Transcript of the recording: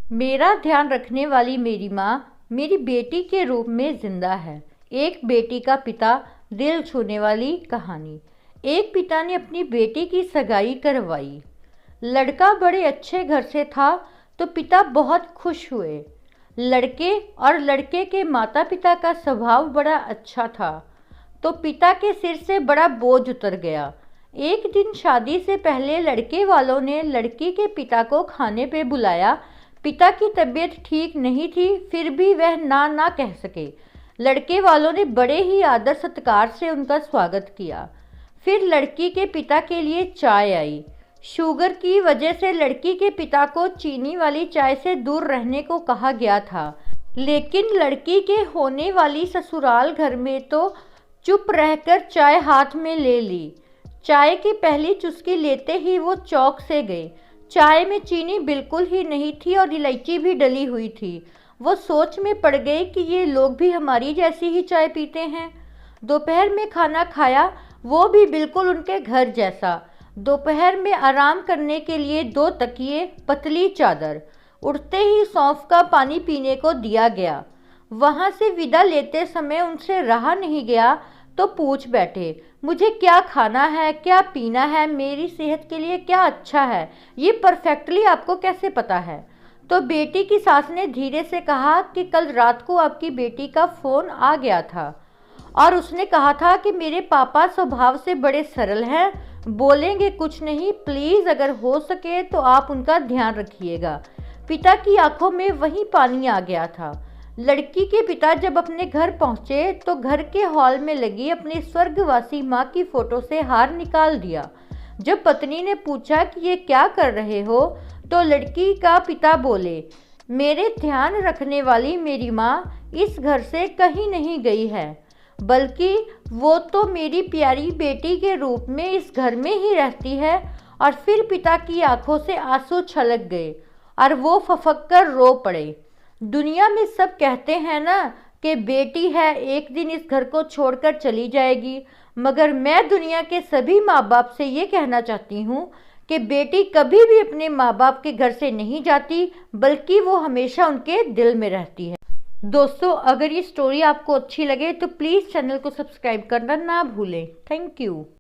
मेरा ध्यान रखने वाली मेरी माँ मेरी बेटी के रूप में जिंदा है। एक बेटी का पिता, दिल छूने वाली कहानी। एक पिता ने अपनी बेटी की सगाई करवाई। लड़का बड़े अच्छे घर से था तो पिता बहुत खुश हुए। लड़के और लड़के के माता पिता का स्वभाव बड़ा अच्छा था तो पिता के सिर से बड़ा बोझ उतर गया। एक दिन शादी से पहले लड़के वालों ने लड़की के पिता को खाने पे बुलाया। पिता की तबीयत ठीक नहीं थी, फिर भी वह ना ना कह सके। लड़के वालों ने बड़े ही आदर सत्कार से उनका स्वागत किया। फिर लड़की के पिता के लिए चाय आई। शुगर की वजह से लड़की के पिता को चीनी वाली चाय से दूर रहने को कहा गया था, लेकिन लड़की के होने वाली ससुराल घर में तो चुप रहकर चाय हाथ में ले ली। चाय की पहली चुस्की लेते ही वो चौंक से गए। चाय में चीनी बिल्कुल ही नहीं थी और इलायची भी डली हुई थी। वो सोच में पड़ गए कि ये लोग भी हमारी जैसी ही चाय पीते हैं। दोपहर में खाना खाया, वो भी बिल्कुल उनके घर जैसा। दोपहर में आराम करने के लिए 2 तकिए, पतली चादर। उठते ही सौंफ का पानी पीने को दिया गया। वहाँ से विदा लेते समय उनसे रहा नहीं गया तो पूछ बैठे, मुझे क्या खाना है, क्या पीना है, मेरी सेहत के लिए क्या अच्छा है, ये परफेक्टली आपको कैसे पता है? तो बेटी की सास ने धीरे से कहा कि कल रात को आपकी बेटी का फ़ोन आ गया था और उसने कहा था कि मेरे पापा स्वभाव से बड़े सरल हैं, बोलेंगे कुछ नहीं, प्लीज़ अगर हो सके तो आप उनका ध्यान रखिएगा। पिता की आंखों में वहीं पानी आ गया था। लड़की के पिता जब अपने घर पहुंचे तो घर के हॉल में लगी अपनी स्वर्गवासी माँ की फोटो से हार निकाल दिया। जब पत्नी ने पूछा कि ये क्या कर रहे हो तो लड़की का पिता बोले, मेरे ध्यान रखने वाली मेरी माँ इस घर से कहीं नहीं गई है, बल्कि वो तो मेरी प्यारी बेटी के रूप में इस घर में ही रहती है। और फिर पिता की आंखों से आंसू छलक गए और वो फफक कर रो पड़े। दुनिया में सब कहते हैं ना कि बेटी है एक दिन इस घर को छोड़कर चली जाएगी, मगर मैं दुनिया के सभी माँ बाप से ये कहना चाहती हूँ कि बेटी कभी भी अपने माँ बाप के घर से नहीं जाती, बल्कि वो हमेशा उनके दिल में रहती है। दोस्तों, अगर ये स्टोरी आपको अच्छी लगे तो प्लीज़ चैनल को सब्सक्राइब करना ना भूलें। Thank you.